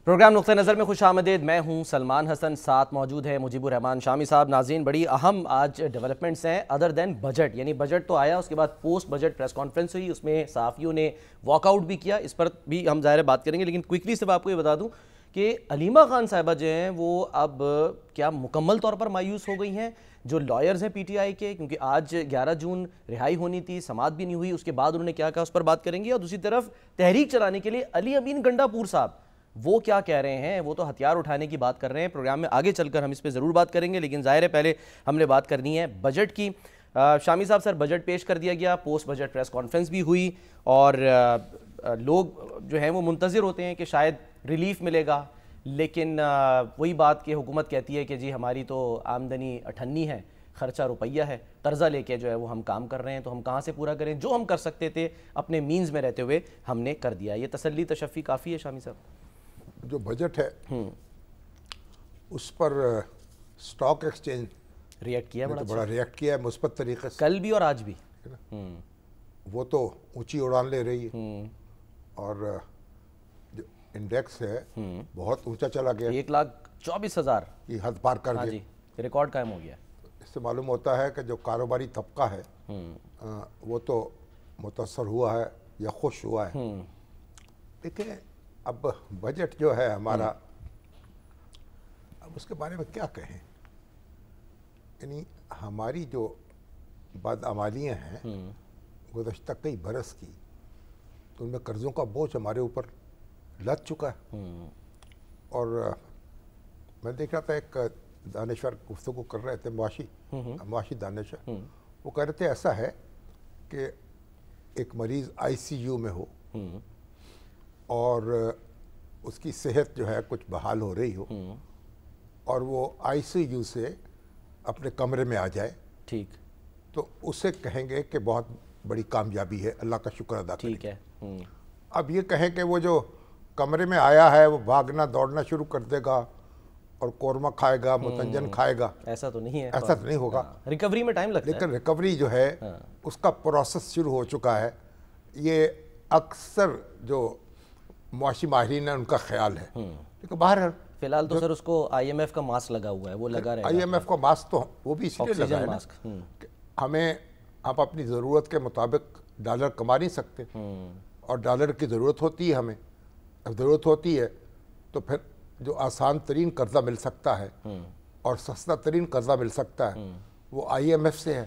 Programme نقطہ نظر میں خوش آمدید. میں ہوں سلمان حسن, ساتھ موجود ہے مجیب الرحمان شامی صاحب. ناظرین, بڑی اہم آج ڈیولپمنٹس ہیں ادر دین بجٹ, یعنی بجٹ تو آیا, اس کے بعد پوسٹ بجٹ پریس کانفرنس ہوئی, اس میں صحافیوں نے واک آؤٹ بھی کیا, اس پر بھی ہم ظاہر بات کریں گے. لیکن کوئکلی سے آپ کو یہ بتا دوں کہ علیمہ خان صاحبہ جو ہیں وہ اب کیا مکمل طور پر مایوس ہو گئی ہیں. جو لائرز ہیں پی ٹی آئی کے, کیونکہ آج 11 جون رہائی ہونی تھی, سماعت بھی نہیں ہوئی, اس کے بعد انہوں نے کیا کہا اس پر بات کریں گے. اور دوسری طرف تحریک چلانے کے لیے علی امین گنڈا پور صاحب وہ کیا کہہ رہے ہیں, وہ تو ہتھیار اٹھانے کی بات کر رہے ہیں. پروگرام میں آگے چل کر ہم اس پہ ضرور بات کریں گے, لیکن ظاہر ہے پہلے ہم نے بات کرنی ہے بجٹ کی. شامی صاحب, سر بجٹ پیش کر دیا گیا, پوسٹ بجٹ پریس کانفرنس بھی ہوئی, اور لوگ جو ہیں وہ منتظر ہوتے ہیں کہ شاید ریلیف ملے گا, لیکن وہی بات کہ حکومت کہتی ہے کہ جی ہماری تو آمدنی 98 ہے, خرچہ روپیہ ہے, قرضہ لے کے جو ہے وہ ہم کام کر رہے ہیں, تو ہم کہاں سے پورا کریں, جو ہم کر سکتے تھے اپنے مینز میں رہتے ہوئے ہم نے کر دیا. یہ تسلی تشفی کافی ہے شامی صاحب؟ جو بجٹ ہے اس پر سٹاک ایکسچینج ریئیکٹ کیا, بڑا ریئیکٹ کیا ہے مثبت طریقے سے, کل بھی اور آج بھی. وہ تو اونچی اڑان لے رہی ہے, اور جو انڈیکس ہے بہت اونچا چلا گیا, 1,24,000 یہ حد پار کر گیا, جی ریکارڈ قائم ہو گیا. اس سے معلوم ہوتا ہے کہ جو کاروباری طبقہ ہے وہ تو متاثر ہوا ہے یا خوش ہوا ہے. دیکھیں اب بجٹ جو ہے ہمارا, اب اس کے بارے میں کیا کہیں, یعنی ہماری جو بدعمالیاں ہیں گزشتہ کئی برس کی, تو ان میں قرضوں کا بوجھ ہمارے اوپر لد چکا ہے. اور میں دیکھ رہا تھا ایک دانشور گفتگو کر رہے تھے, معاشی دانشور, وہ کہہ رہے تھے ایسا ہے کہ ایک مریض آئی سی یو میں ہو اور اس کی صحت جو ہے کچھ بحال ہو رہی ہو, اور وہ آئی سی یو سے اپنے کمرے میں آ جائے, ٹھیک, تو اسے کہیں گے کہ بہت بڑی کامیابی ہے, اللہ کا شکر ادا کریں. ٹھیک ہے. اب یہ کہیں کہ وہ جو کمرے میں آیا ہے وہ بھاگنا دوڑنا شروع کر دے گا اور قورمہ کھائے گا, متنجن کھائے گا, ایسا تو نہیں ہے, ایسا تو نہیں ہوگا. ریکوری میں ٹائم لگتا ہے, لیکن ریکوری جو ہے اس کا پروسیس شروع ہو چکا ہے. یہ اکثر جو معاشی ماہرین ہیں ان کا خیال ہے. لیکن باہر فی الحال تو سر اس کو آئی ایم ایف کا ماسک لگا ہوا ہے, وہ لگا رہے گا. آئی ایم ایف کا ماسک تو وہ بھی اس لیے لگا ہے کہ ہم اپنی ضرورت کے مطابق ڈالر کما نہیں سکتے, اور ڈالر کی ضرورت ہوتی ہے ہمیں. اب ضرورت ہوتی ہے تو پھر جو آسان ترین قرضہ مل سکتا ہے اور سستا ترین قرضہ مل سکتا ہے وہ آئی ایم ایف سے ہے.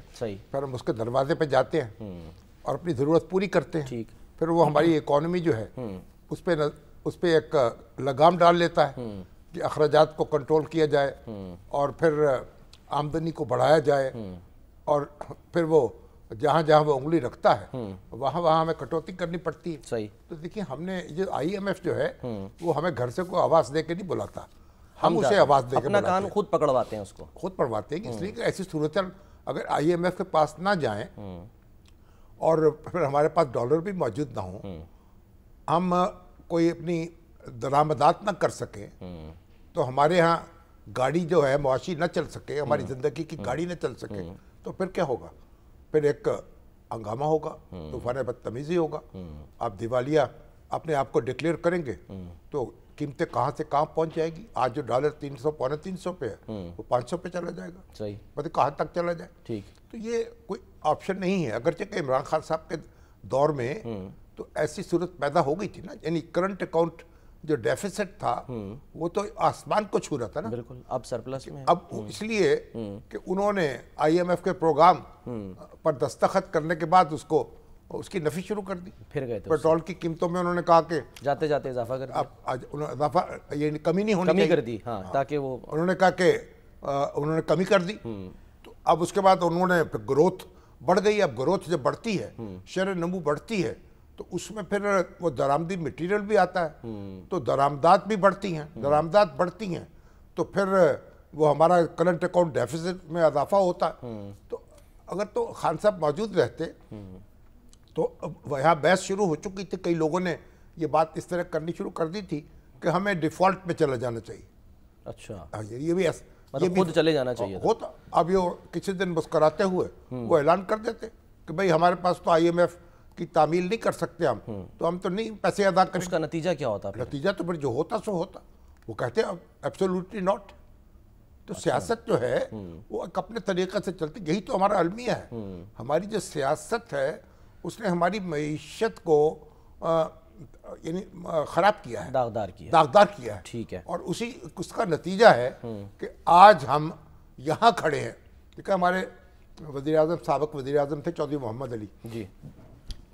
پھر ہم اس کے دروازے پہ جاتے ہیں اور اپنی ضرورت پوری کرتے ہیں. پھر وہ ہماری اکانومی جو ہے اس پہ ایک لگام ڈال لیتا ہے کہ اخراجات کو کنٹرول کیا جائے اور پھر آمدنی کو بڑھایا جائے, اور پھر وہ جہاں جہاں وہ انگلی رکھتا ہے وہاں وہاں ہمیں کٹوتی کرنی پڑتی ہے. صحیح. تو دیکھیں ہم نے جو آئی ایم ایف جو ہے وہ ہمیں گھر سے کوئی آواز دے کے نہیں بلاتا, ہم اسے آواز دے کے اپنا کان خود پکڑواتے ہیں, اس کو خود پڑھواتے ہیں. اس لیے کہ ایسی صورت اگر آئی ایم ایف کے پاس نہ جائیں اور پھر ہمارے پاس ڈالر بھی موجود نہ ہوں, ہم کوئی اپنی درآمدات نہ کر سکیں, تو ہمارے ہاں گاڑی جو ہے معاشی نہ چل سکے, ہماری زندگی کی گاڑی نہ چل سکے, تو پھر کیا ہوگا؟ پھر ایک ہنگامہ ہوگا, طوفان بدتمیزی ہوگا. آپ دیوالیہ اپنے آپ کو ڈکلیئر کریں گے تو قیمتیں کہاں سے کہاں پہنچ جائے گی. آج جو ڈالر 300 پونے 300 پہ ہے وہ 500 پہ چلا جائے گا. صحیح. مطلب کہاں تک چلا جائے. ٹھیک. تو یہ کوئی آپشن نہیں ہے. اگرچہ کہ عمران خان صاحب کے دور میں تو ایسی صورت پیدا ہو گئی تھی نا, یعنی کرنٹ اکاؤنٹ جو ڈیفیسٹ تھا وہ تو آسمان کو چھو رہا تھا نا. بالکل. اب سرپلس میں, اب اس لیے کہ انہوں نے آئی ایم ایف کے پروگرام پر دستخط کرنے کے بعد اس کی نفی شروع کر دی. پھر گئے تھے پیٹرول کی قیمتوں میں انہوں نے کہا کہ جاتے جاتے اضافہ کر دیا. اب اضافہ یہ کمی نہیں ہونی کمی کر دی, ہاں, تاکہ وہ انہوں نے کہا کہ انہوں نے کمی کر دی. تو اب اس کے بعد انہوں نے گروتھ بڑھ گئی. اب گروتھ جب بڑھتی ہے, شرح نمو بڑھتی ہے, تو اس میں پھر وہ درآمدی مٹیریل بھی آتا ہے, تو درآمدات بھی بڑھتی ہیں. درآمدات بڑھتی ہیں تو پھر وہ ہمارا کرنٹ اکاؤنٹ ڈیفیسٹ میں اضافہ ہوتا ہے. تو اگر تو خان صاحب موجود رہتے تو یہاں بحث شروع ہو چکی تھی. کئی لوگوں نے یہ بات اس طرح کرنی شروع کر دی تھی کہ ہمیں ڈیفالٹ میں چلا جانا چاہیے. اچھا, یہ بھی خود چلے جانا چاہیے ہوتا. اب یہ کسی دن مسکراتے ہوئے وہ اعلان کر دیتے کہ بھئی ہمارے پاس تو آئی ایم ایف کی تعمیل نہیں کر سکتے ہم تو ہم تو نہیں پیسے ادا کریں. اس کا نتیجہ کیا ہوتا ہے؟ نتیجہ تو پھر جو ہوتا سو ہوتا. وہ کہتے ہیں ایبسولوٹلی ناٹ. تو سیاست جو ہے وہ ایک اپنے طریقے سے چلتی. یہی تو ہمارا المیہ ہے. ہماری جو سیاست ہے اس نے ہماری معیشت کو یعنی خراب کیا ہے, داغدار کیا ہے. ٹھیک ہے. اور اس کا نتیجہ ہے کہ آج ہم یہاں کھڑے ہیں. دیکھیں ہمارے وزیر اعظم, سابق وزیر اعظم تھے چودھری محمد علی جی,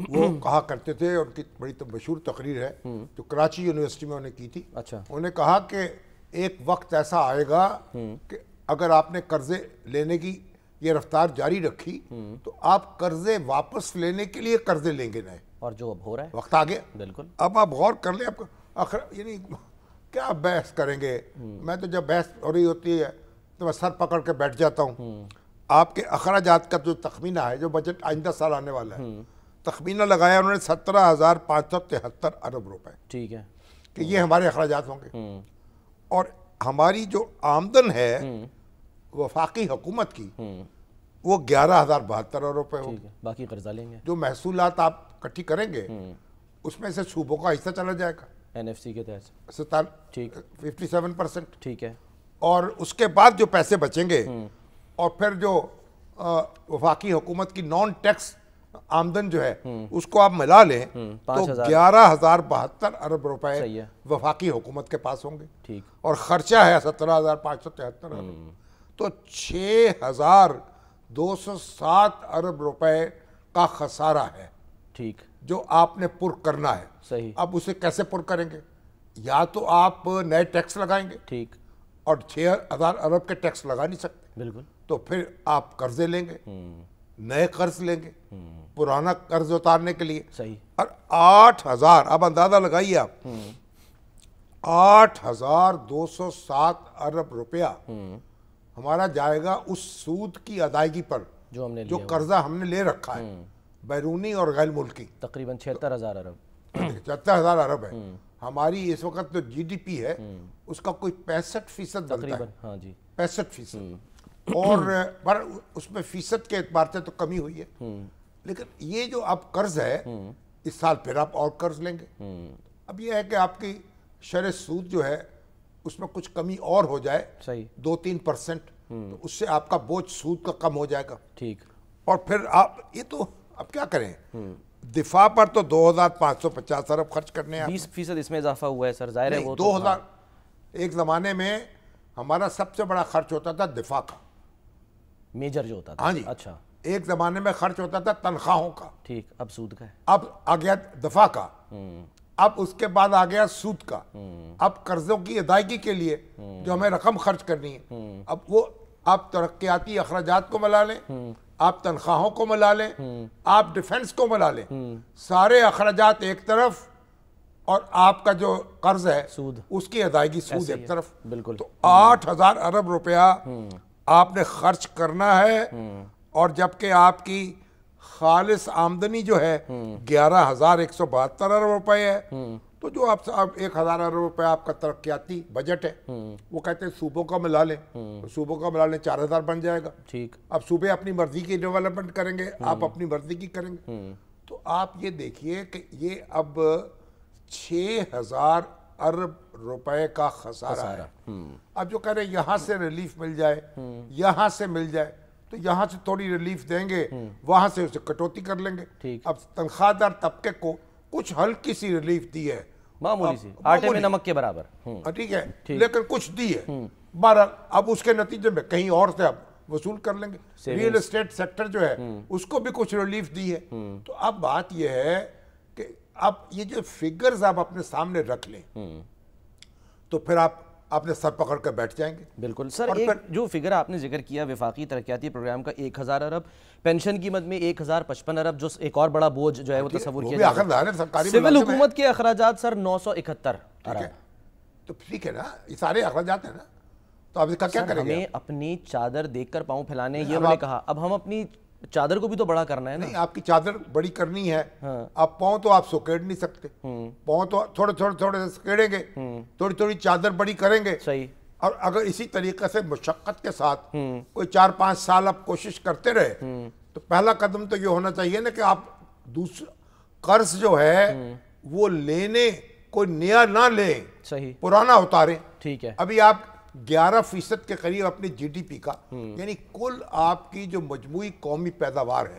وہ کہا کرتے تھے, اور ان کی بڑی مشہور تقریر ہے جو کراچی یونیورسٹی میں انہوں نے کی تھی. اچھا. انہوں نے کہا کہ ایک وقت ایسا آئے گا کہ اگر آپ نے قرضے لینے کی یہ رفتار جاری رکھی تو آپ قرضے واپس لینے کے لیے قرضے لیں گے نئے. اور جو اب ہو رہا ہے وقت آ گیا. بالکل. اب آپ غور کر لیں. آپ یعنی کیا بحث کریں گے؟ میں تو جب بحث ہو رہی ہوتی ہے تو میں سر پکڑ کے بیٹھ جاتا ہوں. آپ کے اخراجات کا جو تخمینہ ہے, جو بجٹ آئندہ سال آنے والا ہے, تخمینہ لگایا انہوں نے 17,573 ارب روپے. ٹھیک ہے. کہ یہ ہمارے اخراجات ہوں گے. اور ہماری جو آمدن ہے وفاقی حکومت کی وہ 11,072 ارب روپے ہو. باقی قرضہ لیں گے. جو محصولات آپ اکٹھی کریں گے اس میں سے صوبوں کا حصہ چلا جائے گا NFC کے تحت 57%. ٹھیک ہے. اور اس کے بعد جو پیسے بچیں گے اور پھر جو وفاقی حکومت کی نان ٹیکس آمدن جو ہے اس کو آپ ملا لیں تو 11,072 ارب روپے وفاقی حکومت کے پاس ہوں گے. ٹھیک. اور خرچہ ہے 17,573 ارب. تو 6,207 ارب روپے کا خسارہ ہے. ٹھیک. جو آپ نے پر کرنا ہے. صحیح. اب اسے کیسے پر کریں گے؟ یا تو آپ نئے ٹیکس لگائیں گے. ٹھیک. اور 6,000 ارب کے ٹیکس لگا نہیں سکتے. بالکل. تو پھر آپ قرضے لیں گے, نئے قرض لیں گے پرانا قرض اتارنے کے لیے. صحیح. اور 8,000, اب اندازہ لگائیے آپ, 8,207 ارب روپیہ ہمارا جائے گا اس سود کی ادائیگی پر جو قرضہ ہم نے لے رکھا ہے بیرونی اور غیر ملکی. تقریباً 76,000 ارب. 76,000 ارب ہے. ہماری اس وقت جو جی ڈی پی ہے اس کا کوئی 65% بنتا ہے. ہاں جی, 65%. اور اس میں فیصد کے اعتبار سے تو کمی ہوئی ہے. لیکن یہ جو اب قرض ہے اس سال پھر آپ اور قرض لیں گے. اب یہ ہے کہ آپ کی شرح سود جو ہے اس میں کچھ کمی اور ہو جائے 2-3%, تو اس سے آپ کا بوجھ سود کا کم ہو جائے گا. ٹھیک. اور پھر آپ یہ تو اب کیا کریں, دفاع پر تو 2,550 ارب خرچ کرنے ہیں. 20% اس میں اضافہ ہوا ہے سر, ظاہر ہے. وہ 2,000 ایک زمانے میں ہمارا سب سے بڑا خرچ ہوتا تھا دفاع کا, میجر جو ہوتا تھا. ہاں جی. اچھا. ایک زمانے میں خرچ ہوتا تھا تنخواہوں کا. ٹھیک. اب سود کا ہے. اب آ گیا دفاع کا. اب اس کے بعد آ گیا سود کا. اب قرضوں کی ادائیگی کے لیے جو ہمیں رقم خرچ کرنی ہے, اب وہ آپ ترقیاتی اخراجات کو ملا لیں, آپ تنخواہوں کو ملا لیں, آپ ڈیفنس کو ملا لیں, سارے اخراجات ایک طرف اور آپ کا جو قرض ہے سود, اس کی ادائیگی سود ایک طرف. بالکل. تو 8,000 ارب روپیہ آپ نے خرچ کرنا ہے. اور جبکہ آپ کی خالص آمدنی جو ہے 11,172 ارب روپے ہے, تو جو آپ 1,000 ارب روپے آپ کا ترقیاتی بجٹ ہے وہ کہتے ہیں صوبوں کا ملا لیں. صوبوں کا ملا لیں 4,000 بن جائے گا. ٹھیک. اب صوبے اپنی مرضی کی ڈیولپمنٹ کریں گے, آپ اپنی مرضی کی کریں گے. تو آپ یہ دیکھیے کہ یہ اب 6,000 ارب روپے کا خسارہ ہے. اب جو کہہ رہے ہیں یہاں سے ریلیف مل جائے, یہاں سے مل جائے, تو یہاں سے تھوڑی ریلیف دیں گے, وہاں سے اسے کٹوتی کر لیں گے. اب تنخواہ دار طبقے کو کچھ ہلکی سی ریلیف دی ہے, معمولی سی, آٹے میں نمک کے برابر. ٹھیک ہے, لیکن کچھ دی ہے. بہرحال اب اس کے نتیجے میں کہیں اور سے اب وصول کر لیں گے. ریئل اسٹیٹ سیکٹر جو ہے اس کو بھی کچھ ریلیف دی ہے. تو اب بات یہ ہے کہ اب یہ جو فگرز آپ اپنے سامنے رکھ لیں تو پھر آپ اپنے سر پکڑ کر بیٹھ جائیں گے. بالکل سر. ایک جو فگر آپ نے ذکر کیا وفاقی ترقیاتی پروگرام کا 1,000 ارب, پینشن کی مد میں 1,055 ارب, جو ایک اور بڑا بوجھ جو ہے وہ تصور کیا جاتا ہے. سول حکومت کے اخراجات سر 971 ارب. تو ٹھیک ہے نا, یہ سارے اخراجات ہیں نا, تو اب اس کا کیا کریں گے؟ ہمیں اپنی چادر دیکھ کر پاؤں پھیلانے, یہ انہوں نے کہا. اب ہم اپنی چادر کو بھی تو بڑا کرنا ہے نا. نہیں, آپ کی چادر بڑی کرنی ہے. آپ پاؤں تو آپ سکیڑ نہیں سکتے, پاؤں تو تھوڑے تھوڑے سکیڑیں گے, تھوڑی تھوڑی چادر بڑی کریں گے. صحیح. اور اگر اسی طریقے سے مشقت کے ساتھ کوئی 4-5 سال آپ کوشش کرتے رہے تو پہلا قدم تو یہ ہونا چاہیے نا کہ آپ قرض جو ہے وہ لینے کوئی نیا نہ لیں, صحیح, پرانا اتاریں. ٹھیک ہے. ابھی آپ 11% کے قریب اپنی جی ڈی پی کا, یعنی کل آپ کی جو مجموعی قومی پیداوار ہے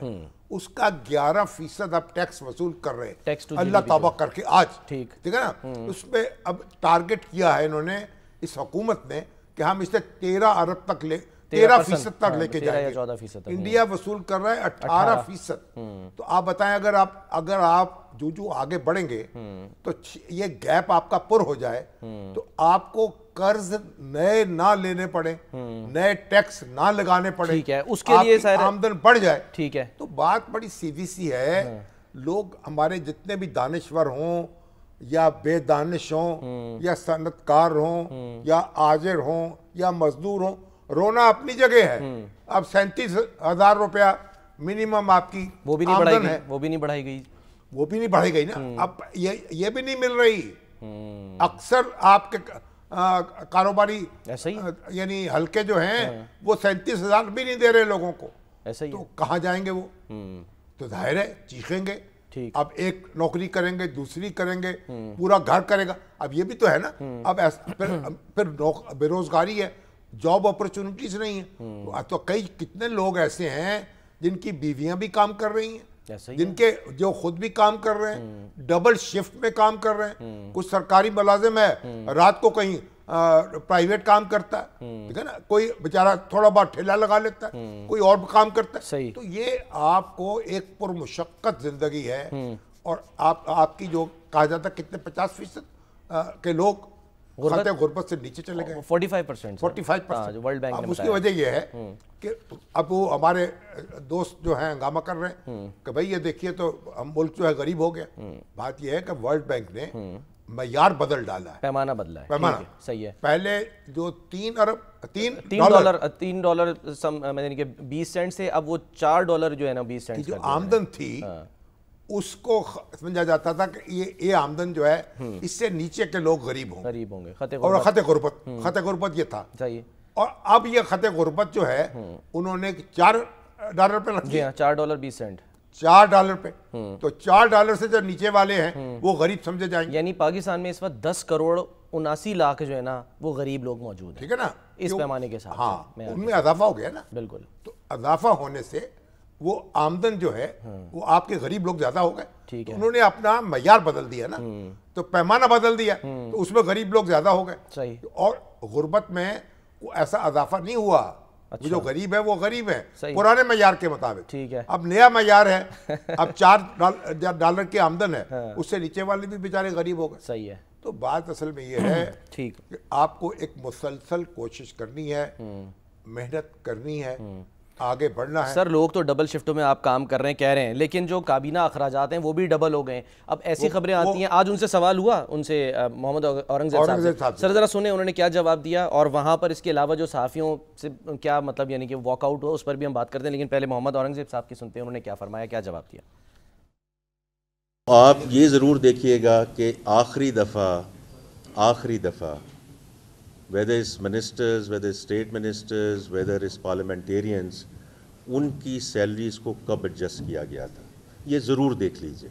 اس کا 11% آپ ٹیکس وصول کر رہے ہیں, اللہ توبہ کر کے آج. ٹھیک ہے نا. اس پہ اب ٹارگٹ کیا ہے انہوں نے, اس حکومت نے, کہ ہم اسے 13 ارب تک 13% تک لے کے جائیں گے. انڈیا وصول کر رہا ہے 18%. تو آپ بتائیں اگر آپ جو آگے بڑھیں گے تو یہ گیپ آپ کا پر ہو جائے تو آپ کو قرض نئے نہ لینے پڑے, نئے ٹیکس نہ لگانے پڑے, اس کے لیے آمدن بڑھ جائے. ٹھیک ہے. تو بات بڑی سیدھی سی ہے. لوگ ہمارے جتنے بھی دانشور ہوں یا بے دانش ہوں یا صنعت کار ہوں یا آجر ہوں یا مزدور ہوں, رونا اپنی جگہ ہے. اب 37,000 روپیہ منیمم آپ کی آمدن ہے, وہ بھی نہیں بڑھائی گئی, وہ بھی نہیں بڑھائی گئی نا. اب یہ بھی نہیں مل رہی. اکثر آپ کے کاروباری یعنی ہلکے جو ہیں وہ 37,000 بھی نہیں دے رہے لوگوں کو. تو کہاں جائیں گے وہ؟ تو ظاہر ہے چیخیں گے. اب ایک نوکری کریں گے, دوسری کریں گے, پورا گھر کرے گا. اب یہ بھی تو ہے نا. اب پھر بے روزگاری ہے, جاب اپرچونٹیز نہیں ہیں. تو کتنے لوگ ایسے ہیں جن کی بیویاں بھی کام کر رہی ہیں, جن کے جو خود بھی کام کر رہے ہیں, ڈبل شفٹ میں کام کر رہے ہیں. کچھ سرکاری ملازم ہے, رات کو کہیں پرائیویٹ کام کرتا ہے, ٹھیک ہے نا, کوئی بیچارہ تھوڑا بہت ٹھیلا لگا لیتا ہے, کوئی اور کام کرتا ہے. تو یہ آپ کو ایک پرمشقت زندگی ہے. اور آپ کی جو کہا جاتا ہے کتنے 50% کے لوگ خطِ غربت سے نیچے چلے گئے. 45%. اب اس کی وجہ یہ ہے کہ اب وہ ہمارے دوست جو ہیں ہنگامہ کر رہے ہیں کہ بھئی یہ دیکھیے تو ہم ملک جو ہے غریب ہو گیا. بات یہ ہے کہ ورلڈ بینک نے معیار بدل ڈالا ہے, پیمانہ بدلا ہے. پیمانہ صحیح ہے. پہلے جو $3 میں نے کہ 20 سینٹ سے اب وہ $4 جو ہے نا 20 سینٹ جو آمدن تھی اس کو سمجھا جاتا تھا کہ یہ آمدن جو ہے اس سے نیچے کے لوگ غریب ہوں گے, اور خطِ غربت یہ تھا. اور اب یہ خطِ غربت جو ہے انہوں نے $4 پہ رکھ دیا. $4.20 $4 پہ. تو $4 سے جو نیچے والے ہیں وہ غریب سمجھے جائیں گے. یعنی پاکستان میں اس وقت 10,79,00,000 جو ہے نا وہ غریب لوگ موجود ہیں, ٹھیک ہے نا, اس پیمانے کے ساتھ. ہاں, ان میں اضافہ ہو گیا نا. بالکل. تو اضافہ ہونے سے وہ آمدن جو ہے وہ آپ کے غریب لوگ زیادہ ہو گئے. تو انہوں نے اپنا معیار بدل دیا نا, تو پیمانہ بدل دیا, تو اس میں غریب لوگ زیادہ ہو گئے. اور غربت میں ایسا اضافہ نہیں ہوا. جو غریب ہے وہ غریب ہے پرانے معیار کے مطابق. ٹھیک ہے. اب نیا معیار ہے, اب $4 کی آمدن ہے, اس سے نیچے والے بھی بیچارے غریب ہو گئے. صحیح ہے. تو بات اصل میں یہ ہے کہ آپ کو ایک مسلسل کوشش کرنی ہے, محنت کرنی ہے, آگے بڑھنا ہے. سر لوگ تو ڈبل شفٹوں میں آپ کام کر رہے ہیں کہہ رہے ہیں, لیکن جو کابینہ اخراجات ہیں وہ بھی ڈبل ہو گئے ہیں. اب ایسی خبریں آتی ہیں, آج ان سے سوال ہوا, ان سے محمد اورنگزیب صاحب, سر ذرا سنیں انہوں نے کیا جواب دیا, اور وہاں پر اس کے علاوہ جو صحافیوں سے کیا مطلب یعنی کہ واک آؤٹ ہوا اس پر بھی ہم بات کرتے ہیں. لیکن پہلے محمد اورنگزیب صاحب کی سنتے ہیں, انہوں نے کیا فرمایا, کیا جواب دیا. آپ یہ ضرور دیکھیے گا کہ آخری دفعہ whether it's ministers, whether it's state ministers, whether it's parliamentarians, ان کی سیلریز کو کب ایڈجسٹ کیا گیا تھا, یہ ضرور دیکھ لیجئے.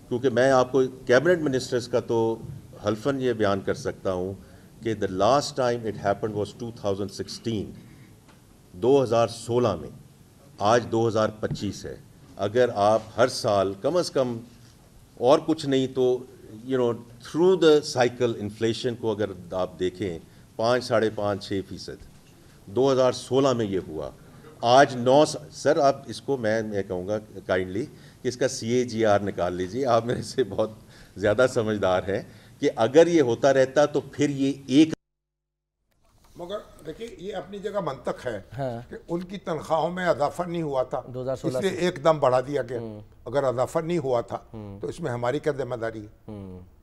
کیونکہ میں آپ کو کیبنٹ منسٹرز کا تو حلفاً یہ بیان کر سکتا ہوں کہ the last time it happened was 2016 میں, آج 2025 ہے. اگر آپ ہر سال کم از کم اور کچھ نہیں تو تھرو دا سائیکل انفلیشن کو اگر آپ دیکھیں 5.5-6%, 2016 میں یہ ہوا, آج 9. سر آپ اس کو میں کہوں گا کائنڈلی کہ اس کا CAGR نکال لیجئے, آپ میرے سے بہت زیادہ سمجھدار ہیں, کہ اگر یہ ہوتا رہتا تو پھر یہ ایک. مگر دیکھیے یہ اپنی جگہ منطق ہے کہ ان کی تنخواہوں میں اضافہ نہیں ہوا تھا, اس لیے ایک دم بڑھا دیا گیا. اگر اضافہ نہیں ہوا تھا تو اس میں ہماری کیا ذمہ داری ہے؟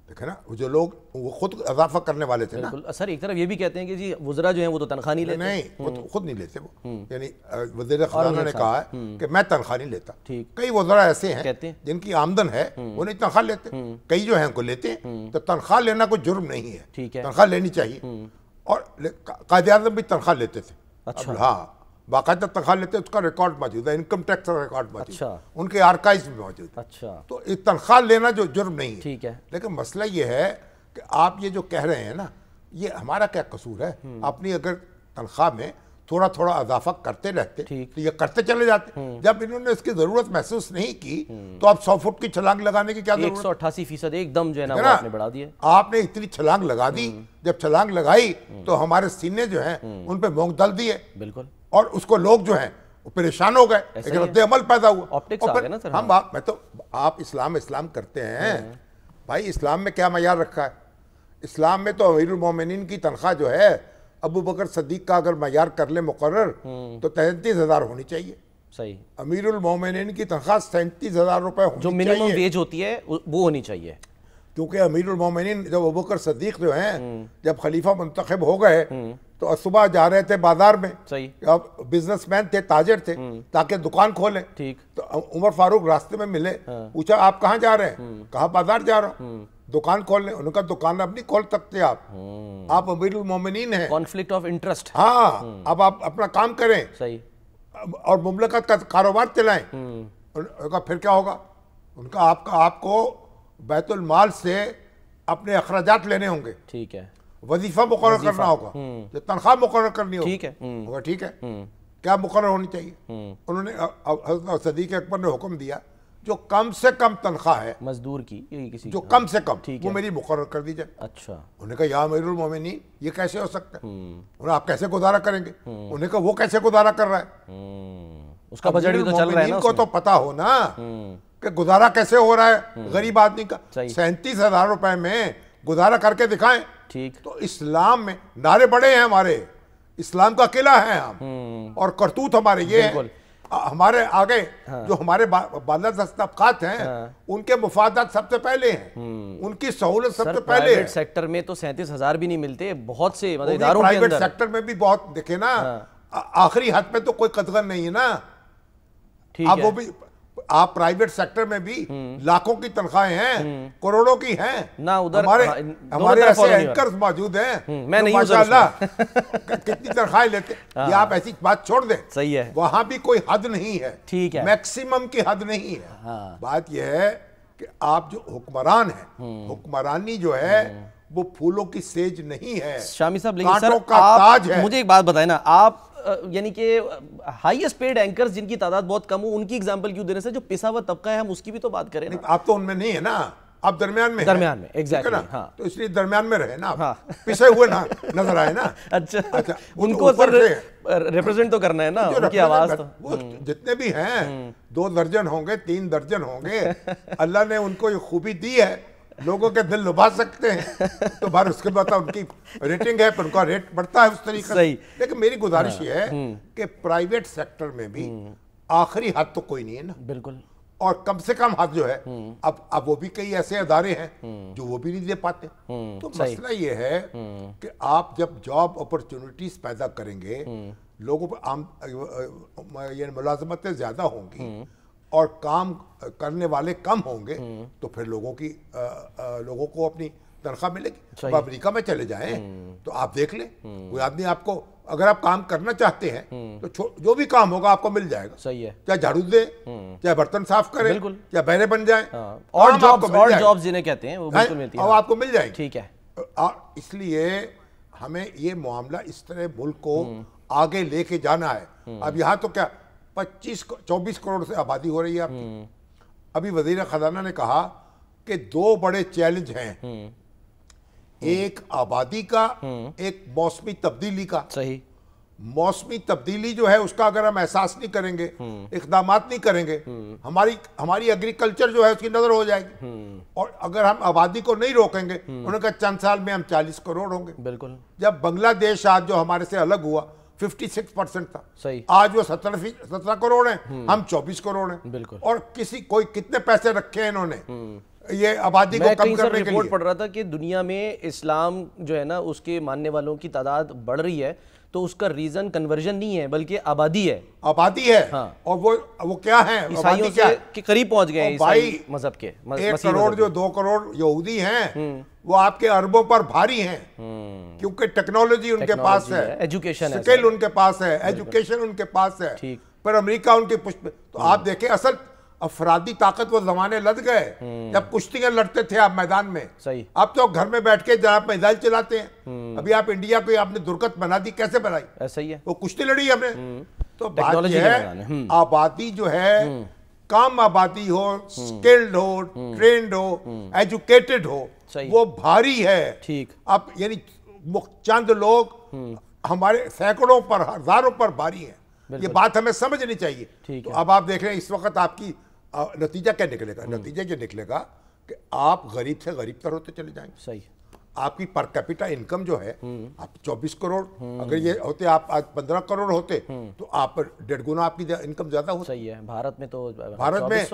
دیکھیں نا, جو لوگ وہ خود اضافہ کرنے والے تھے نا. سر ایک طرف یہ بھی کہتے ہیں کہ جی وزراء جو ہیں وہ تو تنخواہ نہیں لیتے. نہیں, وہ تو خود نہیں لیتے. وہ یعنی وزیر خزانہ نے کہا ہے کہ میں تنخواہ نہیں لیتا. کئی وزراء ایسے ہیں جن کی آمدن ہے وہ نہیں تنخواہ لیتے, کئی جو ہیں ان کو لیتے ہیں. تو تنخواہ لینا کوئی جرم نہیں ہے, تنخواہ لینی چاہیے. اور قائد اعظم بھی تنخواہ لیتے تھے. اچھا. ہاں, باقاعدہ تنخواہ لیتے ہیں، اس کا ریکارڈ موجود ہے، انکم ٹیکس کا ریکارڈ موجود ہے، اچھا، ان کے آرکائیوز میں موجود ہے۔ اچھا، تو یہ تنخواہ لینا جو جرم نہیں ہے، ٹھیک ہے، لیکن مسئلہ یہ ہے کہ آپ یہ جو کہہ رہے ہیں نا، یہ ہمارا کیا قصور ہے؟ اپنی اگر تنخواہ میں تھوڑا تھوڑا اضافہ کرتے رہتے تو یہ کرتے چلے جاتے۔ جب انہوں نے اس کی ضرورت محسوس نہیں کی تو اب 100 فٹ کی چھلانگ لگانے کی کیا ضرورت؟ 188% ایک دم جو ہے نا وہ آپ نے بڑھا دیا۔ آپ نے اتنی چھلانگ لگا دی، جب چھلانگ لگائی تو ہمارے سینے جو ہیں ان پہ مونگ ڈل دیے، بالکل، اور اس کو لوگ جو ہیں وہ پریشان ہو گئے، ایک رد عمل پیدا ہوا۔ آپٹکس آ گئے نا سر۔ میں تو آپ اسلام کرتے ہیں بھائی، اسلام میں کیا معیار رکھا ہے؟ اسلام میں تو امیر المومنین کی تنخواہ جو ہے ابو بکر صدیق کا اگر معیار کر لے مقرر تو 33,000 ہونی چاہیے۔ صحیح، امیر المومنین کی تنخواہ 37,000 روپے جو ہونی منیمم چاہیے، ویج ہوتی ہے وہ ہونی چاہیے، کیونکہ امیر المومنین جب ابو بکر صدیق جو ہیں جب خلیفہ منتخب ہو گئے تو صبح جا رہے تھے بازار میں، صحیح، بزنس مین تھے، تاجر تھے، تاکہ دکان کھولیں، ٹھیک، تو عمر فاروق راستے میں ملے، پوچھا آپ کہاں جا رہے ہیں؟ کہا بازار جا رہا ہوں، دکان کھولنے، انہوں نے کہا دکان اب نہیں کھول سکتے آپ امیر المومنین ہیں، کانفلکٹ آف انٹرسٹ، ہاں اب آپ اپنا کام کریں صحیح، اور مملکت کا کاروبار چلائیں۔ انہوں نے کہا پھر کیا ہوگا؟ ان کا آپ کو بیت المال سے اپنے اخراجات لینے ہوں گے، ٹھیک ہے، وظیفہ مقرر کرنا ہوگا، تنخواہ مقرر کرنی ہوگی، ٹھیک ہے، ٹھیک ہے، کیا مقرر ہونی چاہیے؟ انہوں نے حضرت صدیق اکبر نے حکم دیا جو کم سے کم تنخواہ ہے مزدور کی کسی جو کم سے کم ٹھیک وہ ہے، میری مقرر کر دی جائے۔ اچھا، انہوں نے کہا یا امیر المومنین یہ کیسے ہو سکتا ہے؟ انہوں نے آپ کیسے گزارا کریں گے؟ انہوں نے کہا وہ کیسے گزارا کر رہا ہے؟ اس کا بجٹ بھی تو چل رہا ہے نا، کو تو پتا ہو نا کہ گزارا کیسے ہو رہا ہے غریب آدمی کا۔ 37,000 روپے میں گزارا کر کے دکھائیں۔ ٹھیک، تو اسلام میں نعرے بڑے ہیں ہمارے، اسلام کا قلعہ ہے ہم، اور کرتوت ہمارے یہ ہیں، ہمارے آگے جو ہمارے بالادست طبقات ہیں ان کے مفادات سب سے پہلے ہیں، ان کی سہولت سب سے پہلے ہے۔ پرائیویٹ سیکٹر میں تو 37,000 بھی نہیں ملتے، بہت سے اداروں کے پرائیویٹ اندر، سیکٹر میں بھی بہت دیکھیں نا، آخری حد پہ تو کوئی قدغن نہیں ہے نا۔ ٹھیک اب ہے، وہ بھی آپ پرائیویٹ سیکٹر میں بھی لاکھوں کی تنخواہیں ہیں، کروڑوں کی ہیں، نہ ادھر ہمارے ایسے اینکرز موجود ہیں میں نہیں ماشاء اللہ کتنی تنخواہیں لیتے، یہ آپ ایسی بات چھوڑ دیں، صحیح ہے، وہاں بھی کوئی حد نہیں ہے، ٹھیک ہے، میکسیمم کی حد نہیں ہے۔ بات یہ ہے کہ آپ جو حکمران ہیں، حکمرانی جو ہے وہ پھولوں کی سیج نہیں ہے، شامی صاحب، لیکن سر کانٹوں کا تاج ہے۔ مجھے ایک بات بتائیں نا، آپ یعنی کہ ہائیسٹ پیڈ اینکرز جن کی تعداد بہت کم ہو ان کی اگزامپل کیوں دینے سے جو پسا ہوا طبقہ ہے ہم اس کی بھی تو بات کریں نا۔ آپ تو ان میں نہیں ہے نا، آپ درمیان میں ایگزیکٹلی، ہاں، تو اس لیے درمیان میں رہے نا، پسے ہوئے نا نظر آئے نا۔ اچھا، ان کو سر ریپرزینٹ تو کرنا ہے نا، ان کی آواز تو جتنے بھی ہیں 2 درجن ہوں گے، 3 درجن ہوں گے، اللہ نے ان کو یہ خوبی دی ہے، لوگوں کے دل لبھا سکتے ہیں، تو بھر اس کے بعد ان کی ریٹنگ ہے پر ان کا ریٹ بڑھتا ہے اس طریقے سے۔ لیکن میری گزارش یہ ہے کہ پرائیویٹ سیکٹر میں بھی آخری حد تو کوئی نہیں ہے نا، بالکل، اور کم سے کم حد جو ہے اب وہ بھی کئی ایسے ادارے ہیں جو وہ بھی نہیں دے پاتے۔ تو مسئلہ یہ ہے کہ آپ جب جاب اپرچونٹیز پیدا کریں گے، لوگوں پر ملازمتیں زیادہ ہوں گی اور کام کرنے والے کم ہوں گے تو پھر لوگوں کو اپنی تنخواہ ملے گی۔ اب امریکہ میں چلے جائیں تو آپ دیکھ لیں، کوئی آدمی آپ کو اگر آپ کام کرنا چاہتے ہیں تو جو بھی کام ہوگا آپ کو مل جائے گا، صحیح ہے، چاہے جھاڑو دیں، چاہے برتن صاف کریں، چاہے بہرے بن جائیں، اور جابز جنہیں کہتے ہیں وہ بالکل ملتی ہیں، اور آپ کو مل جائیں گی۔ ٹھیک ہے، اس لیے ہمیں یہ معاملہ اس طرح ملک کو آگے لے کے جانا ہے۔ اب یہاں تو کیا 24 کروڑ سے آبادی ہو رہی ہے آپ کی۔ ابھی وزیر خزانہ نے کہا کہ 2 بڑے چیلنج ہیں، ایک آبادی کا، ایک موسمی تبدیلی کا۔ صحیح، موسمی تبدیلی جو ہے اس کا اگر ہم احساس نہیں کریں گے، اقدامات نہیں کریں گے، ہماری ایگریکلچر جو ہے اس کی نظر ہو جائے گی، اور اگر ہم آبادی کو نہیں روکیں گے، انہوں نے کہا چند سال میں ہم 40 کروڑ ہوں گے۔ بالکل، جب بنگلہ دیش آج جو ہمارے سے الگ ہوا 56% تھا، صحیح، آج وہ 17 کروڑ ہیں، ہم 24 کروڑ ہیں۔ بالکل، اور کوئی کتنے پیسے رکھے ہیں انہوں نے یہ آبادی کو کم کرنے کے لیے؟ رپورٹ پڑھ رہا تھا کہ دنیا میں اسلام جو ہے نا اس کے ماننے والوں کی تعداد بڑھ رہی ہے، تو اس کا ریزن کنورژن نہیں ہے بلکہ آبادی ہے. آبادی ہے. اور وہ کیا ہے؟ عیسائیوں کے قریب پہنچ گئے ہیں عیسائی مذہب کے. 1 کروڑ جو 2 کروڑ یہودی ہیں وہ آپ کے اربوں پر بھاری ہیں کیونکہ ٹیکنالوجی ان کے پاس ہے, ایجوکیشن اسکل ان کے پاس ہے, ایجوکیشن ان کے پاس ہے, پر امریکہ ان کی پشت. تو آپ دیکھیں اصل افرادی طاقت وہ زمانے لد گئے جب کشتیاں لڑتے تھے آپ میدان میں. اب تو گھر میں بیٹھ کے جناب میدان چلاتے ہیں. ابھی آپ انڈیا کو آپ نے درگت بنا دی, کیسے بنائی؟ ایسا ہی ہے, وہ کشتی لڑی ہم نے. تو بات یہ ہے آبادی جو ہے کام آبادی ہو, سکلڈ ہو, ٹرینڈ ہو, ایجوکیٹڈ ہو, وہ بھاری ہے. اب یعنی چند لوگ ہمارے سینکڑوں پر ہزاروں پر بھاری ہیں. یہ بات ہمیں سمجھنی چاہیے. تو اب آپ دیکھ رہے ہیں اس وقت آپ کی نتیجہ کیا نکلے گا؟ نتیجہ یہ نکلے گا کہ آپ غریب سے غریب تر ہوتے چلے جائیں گے. آپ کی پر کیپیٹا انکم جو ہے آپ 24 کروڑ اگر یہ ہوتے, آپ آج 15 کروڑ ہوتے تو آپ 1.5 گنا آپ کی انکم زیادہ ہوتی. صحیح ہے. بھارت میں تو بھارت میں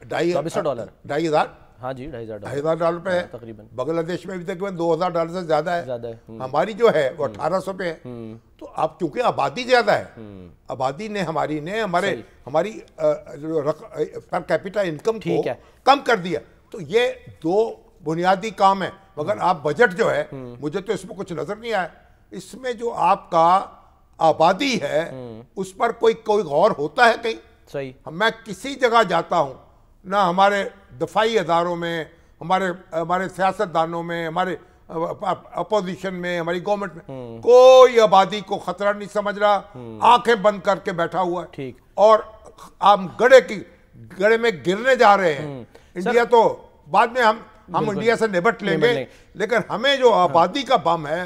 $2,500 ہاں جی $2,500 پہ ہے تقریباً. بنگلہ دیش میں بھی تقریباً $2,000 سے زیادہ ہے. ہماری جو ہے وہ 1800 پہ ہے. تو اب چونکہ آبادی زیادہ ہے, آبادی نے ہماری ہماری پر کیپیٹا انکم کو کم کر دیا. تو یہ 2 بنیادی کام ہیں. مگر آپ بجٹ جو ہے مجھے تو اس میں کچھ نظر نہیں آیا. اس میں جو آپ کا آبادی ہے اس پر کوئی غور ہوتا ہے کہیں؟ صحیح. میں کسی جگہ جاتا ہوں نہ ہمارے دفاعی اداروں میں, ہمارے سیاستدانوں میں, ہمارے اپوزیشن میں, ہماری گورنمنٹ میں کوئی آبادی کو خطرہ نہیں سمجھ رہا. آنکھیں بند کر کے بیٹھا ہوا ہے اور ہم گڑے میں گرنے جا رہے ہیں. انڈیا تو بعد میں ہم انڈیا سے نبٹ لیں گے, لیکن ہمیں جو آبادی کا بم ہے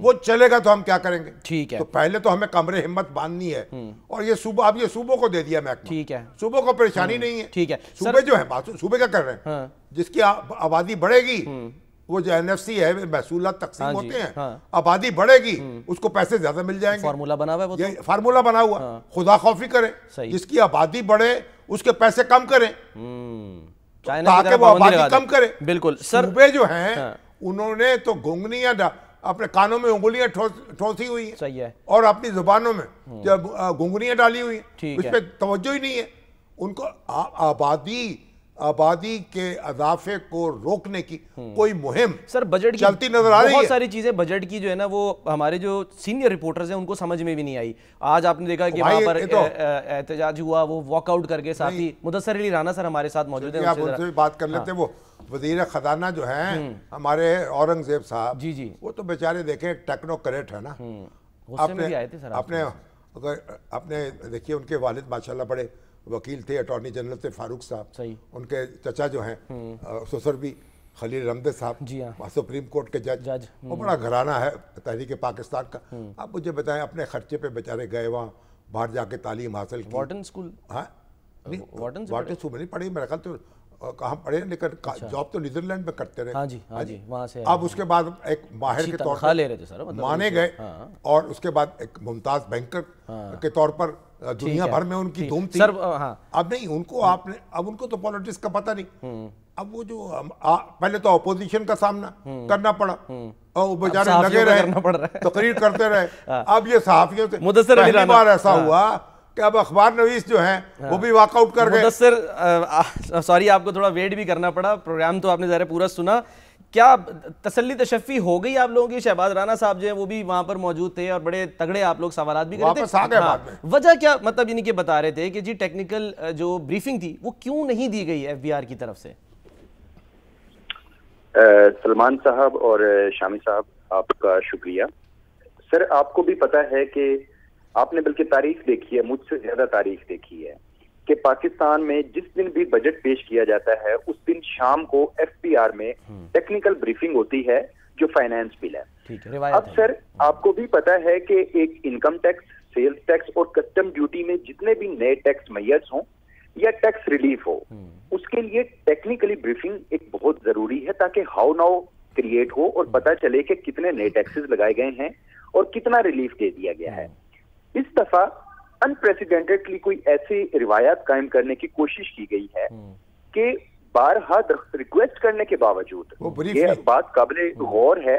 وہ چلے گا تو ہم کیا کریں گے؟ تو پہلے تو ہمیں کمر ہمت باندھنی ہے. اور یہ صوبہ, اب یہ صوبوں کو دے دیا محکمہ, صوبوں کو پریشانی نہیں ہے. صوبے جو ہیں صوبے کیا کر رہے ہیں؟ جس کی آبادی بڑھے گی وہ جو NFC ہے محصولات تقسیم ہوتے ہیں, آبادی بڑھے گی اس کو پیسے زیادہ مل جائیں گے. فارمولا بنا ہوا ہے, یہ فارمولا بنا ہوا. خدا خوفی کریں, جس کی آبادی بڑھے اس کے پیسے کم کریں تاکہ وہ آبادی کم کرے. بالکل. صوبے جو ہیں انہوں نے تو گونگنیاں اپنے کانوں میں انگلیاں ٹھوسی ہوئی ہیں. صحیح ہے. اور اپنی زبانوں میں جب گونگنیاں ڈالی ہوئی ہیں, اس پہ توجہ ہی نہیں ہے ان کو. آبادی کے اضافے کو روکنے کی کوئی مہم سر بجٹ چلتی نظر آ رہی ہے. بہت ساری چیزیں بجٹ کی جو ہے نا وہ ہمارے جو سینئر رپورٹرز ہیں ان کو سمجھ میں بھی نہیں آئی. آج آپ نے دیکھا کہ وہاں پر احتجاج ہوا, وہ واک آؤٹ کر کے ساتھی مدثر علی رانا سر ہمارے ساتھ موجود ہیں. آپ ان سے بھی بات کر لیتے. وہ وزیر خزانہ جو ہیں ہمارے اورنگزیب صاحب, جی وہ تو بیچارے دیکھیں ٹیکنوکریٹ ہے نا. آپ نے دیکھیے ان کے والد ماشاءاللہ بڑے وکیل تھے, اٹارنی جنرل تھے فاروق صاحب. ان کے چچا جو ہیں سسر بھی خلیل رمدے صاحب, سپریم کورٹ کے جج. وہ بڑا گھرانہ ہے تحریک پاکستان کا. آپ مجھے بتائیں اپنے خرچے پہ بیچارے گئے وہاں, باہر جا کے تعلیم حاصل کی. Wharton school. ہاں وارٹن اسکول میں نہیں پڑھی میرے خیال تو, کہاں پڑھے, لیکن جاب تو نیدرلینڈ میں کرتے رہے. ہاں جی وہاں سے. اب اس کے بعد ایک ماہر کے طور پر مانے گئے, اور اس کے بعد ایک ممتاز بینکر کے طور پر دنیا بھر میں ان کی دھوم تھی. اب نہیں ان کو اب ان کو تو پالیٹکس کا پتہ نہیں. اب وہ جو پہلے تو اپوزیشن کا سامنا کرنا پڑا اور وہ بیچارے لگے رہے, تقریر کرتے رہے. اب یہ صحافیوں سے پہلی بار ایسا ہوا کہ اب اخبار نویس جو ہیں وہ بھی واک آؤٹ کر گئے. مدثر سوری آپ کو تھوڑا ویٹ بھی کرنا پڑا, پروگرام تو آپ نے ظاہر پورا سنا. کیا تسلی تشفی ہو گئی آپ لوگوں کی؟ شہباز رانا صاحب جو ہیں وہ بھی وہاں پر موجود تھے اور بڑے تگڑے آپ لوگ سوالات بھی کرتے تھے. وجہ کیا مطلب یعنی کہ بتا رہے تھے کہ جی ٹیکنیکل جو بریفنگ تھی وہ کیوں نہیں دی گئی FBR کی طرف سے؟ سلمان صاحب اور شامی صاحب آپ کا شکریہ. سر آپ کو بھی پتا ہے کہ آپ نے بلکہ تاریخ دیکھی ہے, مجھ سے زیادہ تاریخ دیکھی ہے, کہ پاکستان میں جس دن بھی بجٹ پیش کیا جاتا ہے اس دن شام کو FBR میں ٹیکنیکل بریفنگ ہوتی ہے جو فائنانس بل ہے. اب سر آپ کو بھی پتا ہے کہ ایک انکم ٹیکس, سیلز ٹیکس اور کسٹم ڈیوٹی میں جتنے بھی نئے ٹیکس میسر ہوں یا ٹیکس ریلیف ہو, اس کے لیے ٹیکنیکلی بریفنگ ایک بہت ضروری ہے تاکہ ہاؤ ناؤ کریٹ ہو اور پتا چلے کہ کتنے نئے ٹیکسز لگائے گئے ہیں اور کتنا ریلیف دے دیا گیا ہے. اس دفعہ انپریسیڈنٹڈلی کوئی ایسی روایات قائم کرنے کی کوشش کی گئی ہے کہ بارہا ریکویسٹ کرنے کے باوجود یہ بات قابل غور ہے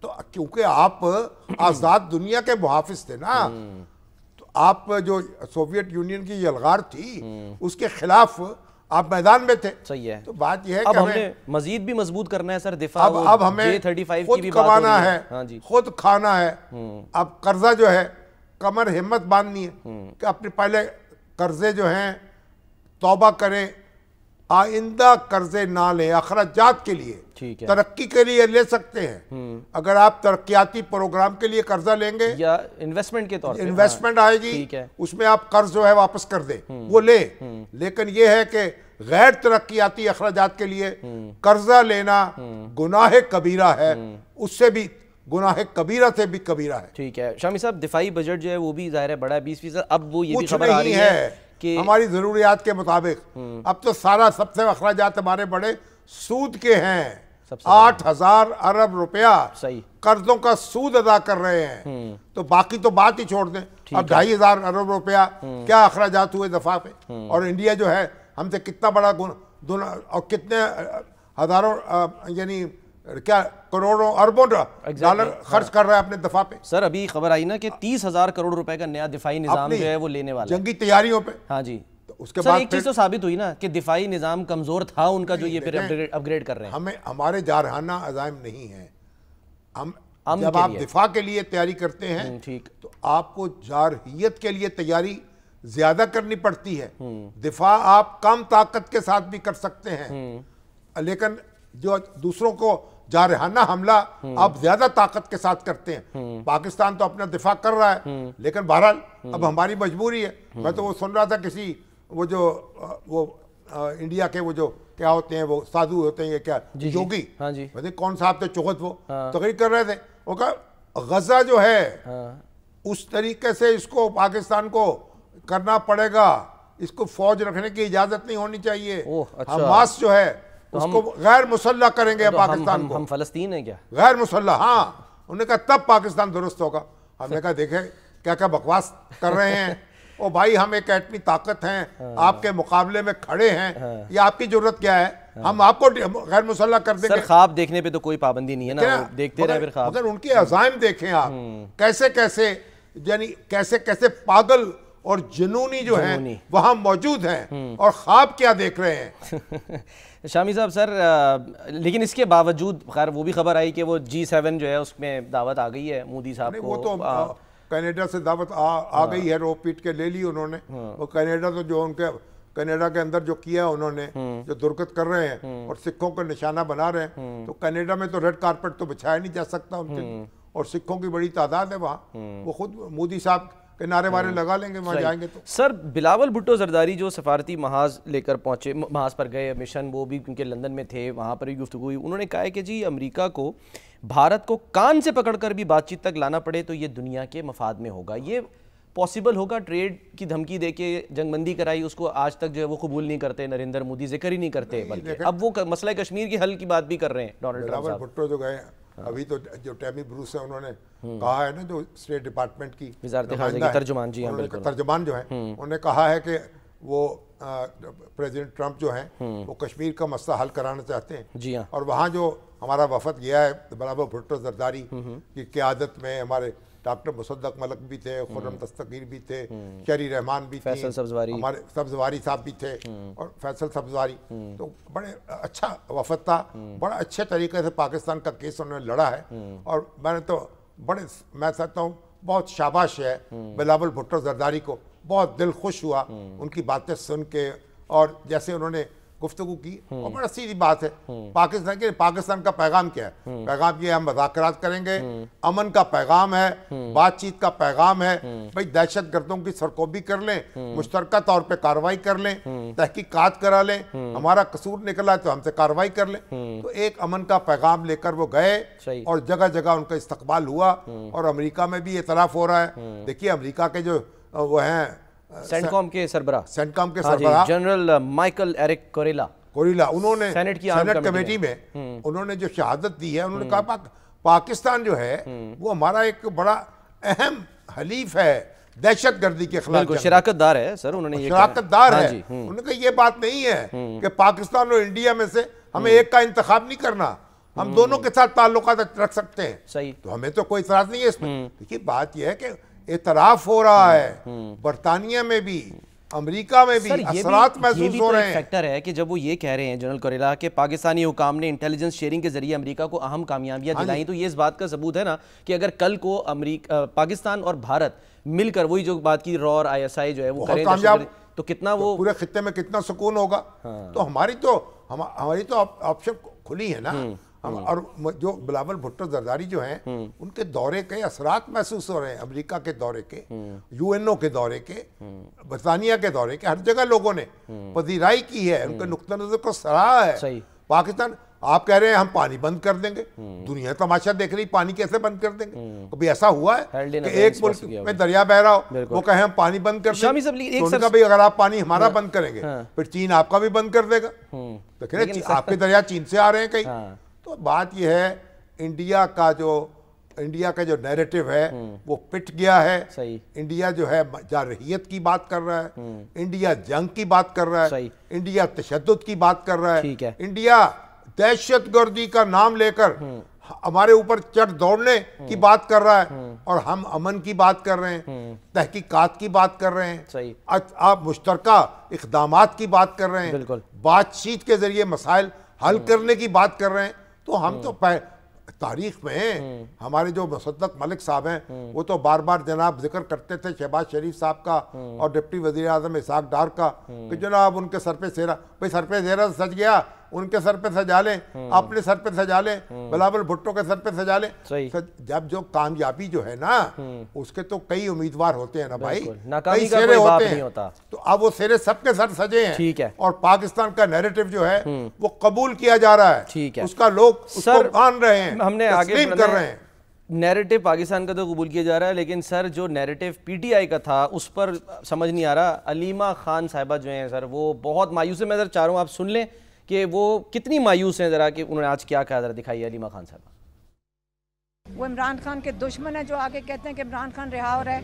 تو کیونکہ آپ آزاد دنیا کے محافظ تھے نا، تو آپ جو سوویت یونین کی یلغار تھی اس کے خلاف آپ میدان میں تھے. صحیح ہے. تو بات یہ ہے اب کہ ہمیں مزید بھی مضبوط کرنا ہے سر دفاع. اب ہمیں J-35 خود کی بھی بات ہو کمانا رہی ہے، خود کھانا ہے. اب قرضہ جو ہے کمر ہمت باندھنی ہے کہ اپنے پہلے قرضے جو ہیں توبہ کریں، آئندہ قرضے نہ لیں. اخراجات کے لیے، ترقی کے لیے لے سکتے ہیں. اگر آپ ترقیاتی پروگرام کے لیے قرضہ لیں گے یا انویسٹمنٹ کے طور پہ انویسٹمنٹ آئے گی، اس میں آپ قرض جو ہے واپس کر دیں، وہ لیں. لیکن یہ ہے کہ غیر ترقیاتی اخراجات کے لیے قرضہ لینا گناہ کبیرہ ہے، اس سے بھی گناہ کبیرہ سے بھی کبیرہ ہے. ٹھیک ہے شامی صاحب، دفاعی بجٹ جو ہے وہ بھی ظاہر ہے بڑا ہے 20%. اب وہ یہ بھی خبر آ رہی ہے کہ ہماری ضروریات کے مطابق اب تو سب سے اخراجات ہمارے بڑے سود کے ہیں. 8,000 ارب روپیہ قرضوں کا سود ادا کر رہے ہیں. تو باقی تو بات ہی چھوڑ دیں. اب 2,500 ارب روپیہ کیا اخراجات ہوئے دفاع پہ. اور انڈیا جو ہے ہم سے کتنا بڑا اور کتنے ہزاروں یعنی کیا کروڑوں اربوں ڈالر خرچ کر رہا ہے اپنے دفاع پہ. سر ابھی خبر آئی نا کہ 30,000 کروڑ روپے کا نیا دفاعی نظام جو ہے وہ لینے والا جنگی تیاریوں پہ. ہاں جی. اس کے سر بعد ایک چیز تو ثابت ہوئی نا کہ دفاعی نظام کمزور تھا ان کا، جو یہ پھر اپ گریڈ کر رہے ہیں. ہمارے جارحانہ عزائم نہیں ہیں. جب آپ دفاع کے لیے تیاری کرتے ہیں تو آپ کو جارحیت کے لیے تیاری زیادہ کرنی پڑتی ہے. دفاع آپ کم طاقت کے ساتھ بھی کر سکتے ہیں، لیکن جو دوسروں کو جارحانہ حملہ آپ زیادہ طاقت کے ساتھ کرتے ہیں. پاکستان تو اپنا دفاع کر رہا ہے، لیکن بہرحال اب ہماری مجبوری ہے. میں تو وہ سن رہا تھا کسی وہ انڈیا کے وہ جو کیا ہوتے ہیں وہ سادھو ہوتے ہیں، یہ کیا یوگی، کون صاحب تھے چوہت، وہ تقریر کر رہے تھے. وہ کہا غزہ جو ہے اس طریقے سے اس کو پاکستان کو کرنا پڑے گا، اس کو فوج رکھنے کی اجازت نہیں ہونی چاہیے. حماس جو ہے اس کو غیر مسلح کریں گے پاکستان کو. ہم فلسطین ہیں کیا غیر مسلح؟ ہاں. انہوں نے کہا تب پاکستان درست ہوگا. ہم نے کہا دیکھیں کیا کیا بکواس کر رہے ہیں. او بھائی ہم ایک ایٹمی طاقت ہیں، آپ کے مقابلے میں کھڑے ہیں، یہ آپ کی ضرورت کیا ہے؟ ہم آپ کو غیر مسلح کر دیں گے. سر خواب دیکھنے پہ تو کوئی پابندی نہیں ہے نا، دیکھتے رہے پھر خواب. مگر ان کے عزائم دیکھیں آپ، کیسے کیسے یعنی کیسے کیسے پاگل اور جنونی جو ہیں وہاں موجود ہیں، اور خواب کیا دیکھ رہے ہیں. شامی صاحب سر لیکن اس کے باوجود خیر وہ بھی خبر آئی کہ وہ G7 جو ہے اس میں دعوت آ گئی ہے مودی صاحب کو. وہ تو کینیڈا سے دعوت آ گئی ہے، رو پیٹ کے لے لی انہوں نے. وہ کینیڈا تو جو ان کے کینیڈا کے اندر جو کیا انہوں نے، جو درگت کر رہے ہیں اور سکھوں کو نشانہ بنا رہے ہیں، تو کینیڈا میں تو ریڈ کارپٹ تو بچھایا نہیں جا سکتا ان کے، اور سکھوں کی بڑی تعداد ہے وہاں. وہ خود مودی صاحب کے نعرے وارے لگا لیں گے وہاں جائیں گے تو. سر بلاول بھٹو زرداری جو سفارتی محاذ لے کر پہنچے، محاذ پر گئے مشن، وہ بھی کیونکہ لندن میں تھے، وہاں پر بھی گفتگو ہوئی. انہوں نے کہا ہے کہ جی امریکہ کو بھارت کو کان سے پکڑ کر بھی بات چیت تک لانا پڑے تو یہ دنیا کے مفاد میں ہوگا. یہ پاسبل ہوگا؟ ٹریڈ کی دھمکی دے کے جنگ بندی کرائی، اس کو آج تک جو ہے وہ قبول نہیں کرتے نریندر مودی، ذکر ہی نہیں کرتے، بلکہ اب وہ مسئلہ کشمیر کے حل کی بات بھی کر رہے ہیں ڈونلڈ ٹرمپ صاحب. بلاول بھٹو جو گئے ابھی تو جو ٹیمی بروس ہے انہوں نے کہا ہے نا، جو اسٹیٹ ڈپارٹمنٹ کی وزارت خارجہ کی ترجمان، جی ہاں بالکل ترجمان جو ہیں، انہوں نے کہا ہے کہ وہ پریزیڈنٹ ٹرمپ جو ہیں وہ کشمیر کا مسئلہ حل کرانا چاہتے ہیں. جی ہاں. اور وہاں جو ہمارا وفد گیا ہے بلاول بھٹو زرداری کی قیادت میں، ہمارے ڈاکٹر مصدق ملک بھی تھے، خرم دستگیر بھی تھے، شہری رحمان بھی تھے، فیصل سبزواری، ہمارے سبزواری صاحب بھی تھے، اور فیصل سبزواری. تو بڑے اچھا وفد تھا، بڑا اچھے طریقے سے پاکستان کا کیس انہوں نے لڑا ہے. اور میں نے تو میں سمجھتا ہوں بہت شاباش ہے بلاول بھٹو زرداری کو. بہت دل خوش ہوا ان کی باتیں سن کے، اور جیسے انہوں نے گفتگو کی. اور بڑا سیدھی بات ہے، پاکستان کا پیغام کیا ہے؟ پیغام یہ ہم مذاکرات کریں گے، امن کا پیغام ہے، بات چیت کا پیغام ہے. بھئی دہشت گردوں کی سرکوبی کر لیں، مشترکہ طور پہ کارروائی کر لیں، تحقیقات کرا لیں، ہمارا قصور نکلا ہے تو ہم سے کارروائی کر لیں. تو ایک امن کا پیغام لے کر وہ گئے، اور جگہ جگہ ان کا استقبال ہوا. اور امریکہ میں بھی اعتراف ہو رہا ہے. دیکھیے امریکہ کے جو وہ ہیں سینٹ کام کے سربراہ جنرل مائیکل ایرک کوریلا، انہوں نے سینٹ کمیٹی میں انہوں نے جو شہادت دی ہے، انہوں نے کہا پاکستان جو ہے وہ ہمارا ایک بڑا اہم حلیف ہے دہشت گردی کے خلاف. شراکت دار ہے سر، انہوں نے شراکت دار ہے. انہوں نے کہا یہ بات نہیں ہے کہ پاکستان اور انڈیا میں سے ہمیں ایک کا انتخاب نہیں کرنا، ہم دونوں کے ساتھ تعلقات رکھ سکتے ہیں. صحیح. تو ہمیں تو کوئی اعتراض نہیں ہے اس میں. دیکھیے بات یہ ہے کہ اعتراف ہو رہا ہے برطانیہ میں بھی, امریکہ میں بھی اثرات محسوس ہو رہے ہیں. فیکٹر ہے کہ جب وہ یہ کہہ رہے ہیں جنرل کوریلا کہ پاکستانی حکام نے انٹیلیجنس شیئرنگ کے ذریعے امریکہ کو اہم کامیابیاں دلائیں, تو یہ اس بات کا ثبوت ہے نا کہ اگر کل کو پاکستان اور بھارت مل کر وہی جو بات کی را اور آئی ایس آئی جو ہے وہ کریں تو کتنا وہ پورے خطے میں کتنا سکون ہوگا. تو ہماری تو آپشن کھلی ہے نا. اور جو بلاول بھٹو زرداری جو ہیں ان کے دورے کے اثرات محسوس ہو رہے ہیں, امریکہ کے دورے کے, یو این او کے دورے کے, برطانیہ کے دورے کے, ہر جگہ لوگوں نے پذیرائی کی ہے, ان کے نقطہ نظر کو سراہا ہے. پاکستان آپ کہہ رہے ہیں ہم پانی بند کر دیں گے, دنیا تماشا دیکھ رہی پانی کیسے بند کر دیں گے. کبھی ایسا ہوا ہے کہ ایک ملک میں دریا بہ رہا ہو وہ کہیں ہم پانی بند کر دیں گے, تو ان کا بھی اگر آپ پانی ہمارا بند کریں گے پھر چین آپ کا بھی بند کر دے گا. دیکھیں آپ کے دریا چین سے آ رہے ہیں کہیں. تو بات یہ ہے انڈیا کا جو نیریٹو ہے وہ پٹ گیا ہے. انڈیا جو ہے جارحیت کی بات کر رہا ہے, انڈیا جنگ کی بات کر رہا ہے, انڈیا تشدد کی بات کر رہا ہے, انڈیا دہشت گردی کا نام لے کر ہمارے اوپر چڑھ دوڑنے کی بات کر رہا ہے, اور ہم امن کی بات کر رہے ہیں, تحقیقات کی بات کر رہے ہیں, آپ مشترکہ اقدامات کی بات کر رہے ہیں, بات چیت کے ذریعے مسائل حل کرنے کی بات کر رہے ہیں. تو ہم تو تاریخ میں ہمارے جو مصدق ملک صاحب ہیں وہ تو بار بار جناب ذکر کرتے تھے شہباز شریف صاحب کا اور ڈپٹی وزیر اعظم اسحاق ڈار کا کہ جناب ان کے سر پہ سیرا, بھئی سر پہ سیرا سج گیا, ان کے سر پہ سجا لیں, اپنے سر پہ سجا لیں, بلاول بھٹو کے سر پہ سجا لیں. جب جو کامیابی جو ہے نا اس کے تو کئی امیدوار ہوتے ہیں نا بھائی, کئی سیرے ہوتے ہیں, تو اب وہ سیرے سب کے سر سجے ہیں اور پاکستان کا نیریٹو جو ہے وہ قبول کیا جا رہا ہے, اس کا لوگ اس کو مان رہے ہیں, ہم نے آگے کر رہے ہیں. نیریٹو پاکستان کا تو قبول کیا جا رہا ہے, لیکن سر جو نیریٹو پی ٹی آئی کا تھا اس پر سمجھ نہیں آ رہا. علیمہ خان صاحبہ جو ہیں سر وہ بہت مایوس ہیں. میں ذرا چاہ رہا ہوں آپ سن لیں کہ وہ کتنی مایوس ہیں, ذرا کہ انہوں نے آج کیا کہا, ذرا دکھائیے علیمہ خان صاحبہ. وہ عمران خان کے دشمن ہیں جو آگے کہتے ہیں کہ عمران خان رہا ہو رہا ہے.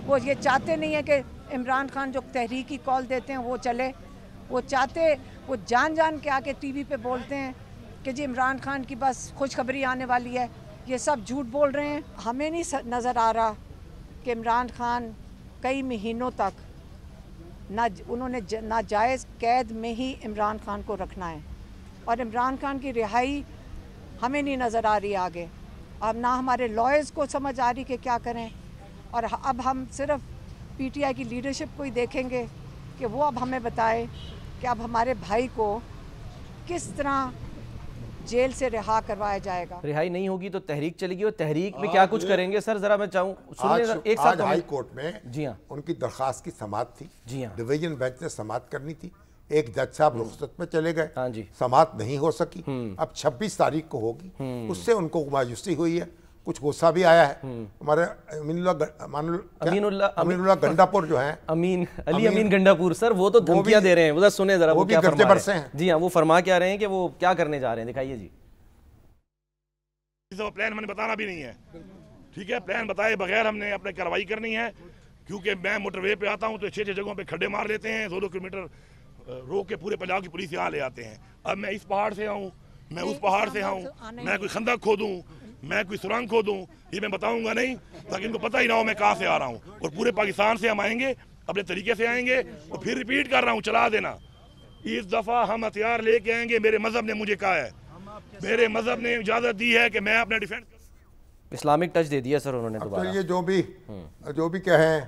وہ یہ چاہتے نہیں ہیں کہ عمران خان جو تحریکی کال دیتے ہیں وہ چلے. وہ چاہتے, وہ جان کے آگے ٹی وی پہ بولتے ہیں کہ جی عمران خان کی بس خوشخبری آنے والی ہے. یہ سب جھوٹ بول رہے ہیں. ہمیں نہیں نظر آ رہا کہ عمران خان کئی مہینوں تک انہوں نے ناجائز قید میں ہی عمران خان کو رکھنا ہے, اور عمران خان کی رہائی ہمیں نہیں نظر آ رہی آگے. اب نہ ہمارے لائرز کو سمجھ آ رہی کہ کیا کریں, اور اب ہم صرف پی ٹی آئی کی لیڈرشپ کو ہی دیکھیں گے کہ وہ اب ہمیں بتائے کہ اب ہمارے بھائی کو کس طرح جیل سے رہا کروایا جائے گا. رہائی نہیں ہوگی تو تحریک چلے گی, اور تحریک میں کیا کچھ کریں گے سر, ذرا میں چاہوں ایک ساتھ. ہائی کورٹ میں ان کی درخواست کی سماعت تھی, ڈویژن بینچ نے سماعت کرنی تھی, ایک جج صاحب رخصت میں چلے گئے, سماعت نہیں ہو سکی. اب 26 تاریخ کو ہوگی, اس سے ان کو مایوسی ہوئی ہے, کچھ غصہ بھی آیا ہے. ہمارے امین اللہ گنڈاپور جو ہیں, علی امین گنڈاپور سر, وہ تو دھمکیاں دے رہے ہیں, وہ سنیں ذرا وہ کیا فرما رہے ہیں. جی ہاں, وہ فرما کیا رہے ہیں کہ وہ کیا کرنے جا رہے ہیں, دکھائیے جی. پلان میں نے بتانا بھی نہیں ہے, ٹھیک ہے, پلان بتائے بغیر ہم نے اپنے کارروائی کرنی ہے, کیونکہ میں موٹر وے پہ آتا ہوں تو 6 جگہوں پہ کھڈے مار لیتے ہیں, 2 کلومیٹر روک کے پورے پنجاب کی پولیس یہاں لے آتے ہیں. اب میں اس پہاڑ سے آؤں, میں اس پہاڑ سے آؤں, میں کوئی خندق کھودوں, میں کوئی سرنگ کھودوں, یہ میں بتاؤں گا نہیں, تاکہ ان کو پتہ ہی نہ ہو میں کہاں سے آ رہا ہوں. اور پورے پاکستان سے ہم آئیں گے, اپنے طریقے سے آئیں گے, اور پھر ریپیٹ کر رہا ہوں, چلا دینا. اس دفعہ ہم ہتھیار لے کے آئیں گے, میرے مذہب نے مجھے کہا ہے, میرے مذہب نے اجازت دی ہے کہ میں اپنا ڈیفینس. اسلامک ٹچ دے دیا سر انہوں نے دوبارہ. یہ جو بھی کہیں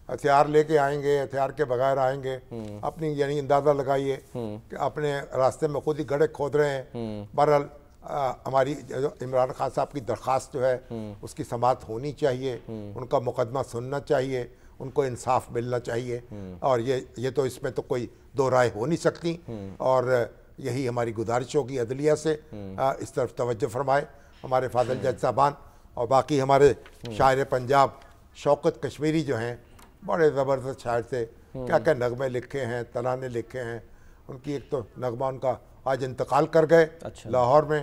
ہتھیار لے کے آئیں گے, ہتھیار کے بغیر آئیں گے, اپنی یعنی اندازہ لگائیے کہ اپنے راستے میں خود ہی گڑھے کھود رہے ہیں. بہرحال ہماری عمران خان صاحب کی درخواست جو ہے اس کی سماعت ہونی چاہیے, ان کا مقدمہ سننا چاہیے, ان کو انصاف ملنا چاہیے, اور یہ تو اس میں تو کوئی دو رائے ہو نہیں سکتی. اور یہی ہماری گزارش ہوگی عدلیہ سے اس طرف توجہ فرمائے. ہمارے فاضل جج صاحبان اور باقی ہمارے شاعر پنجاب شوکت کشمیری جو ہیں, بڑے زبردست شاعر تھے, کیا کیا نغمے لکھے ہیں, ترانے لکھے ہیں. ان کی ایک تو نغمہ ان کا آج انتقال کر گئے لاہور میں,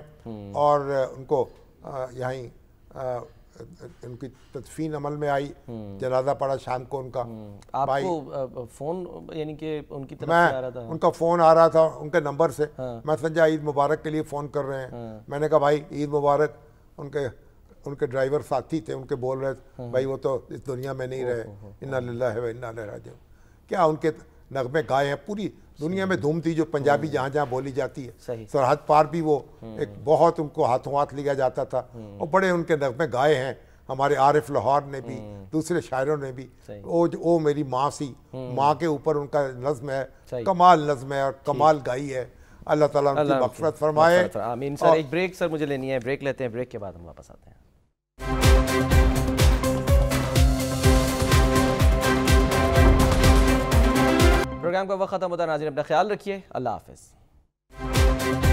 اور ان کو یہیں ان کی تدفین عمل میں آئی، جنازہ پڑا شام کو ان کا. آپ کو فون یعنی کہ ان کی طرف سے آ رہا تھا؟ ان کا فون آ رہا تھا ان کے نمبر سے، میں سمجھا عید مبارک کے لیے فون کر رہے ہیں. میں نے کہا بھائی عید مبارک. ان کے ڈرائیور ساتھی تھے، ان کے بول رہے تھے بھائی وہ تو اس دنیا میں نہیں رہے، انا للہ و انا الیہ راجعون. کیا ان کے نغمے گائے ہیں، پوری دنیا میں دھوم تھی جو پنجابی جہاں جہاں بولی جاتی ہے. سرحد پار بھی وہ ایک بہت ان کو ہاتھوں ہاتھ لیا جاتا تھا، اور بڑے ان کے نغمے گائے ہیں ہمارے عارف لاہور نے بھی، دوسرے شاعروں نے بھی. او میری ماں سی، ماں کے اوپر ان کا نظم ہے، کمال نظم ہے اور کمال گائی ہے. اللہ تعالیٰ ان کی مغفرت فرمائے. آمین. سر ایک بریک سر مجھے لینی ہے، بریک لیتے ہیں، بریک کے بعد ہم واپس آتے ہیں. پروگرام کا وقت ختم ہوتا ہے. ناظرین اپنا خیال رکھیے. اللہ حافظ.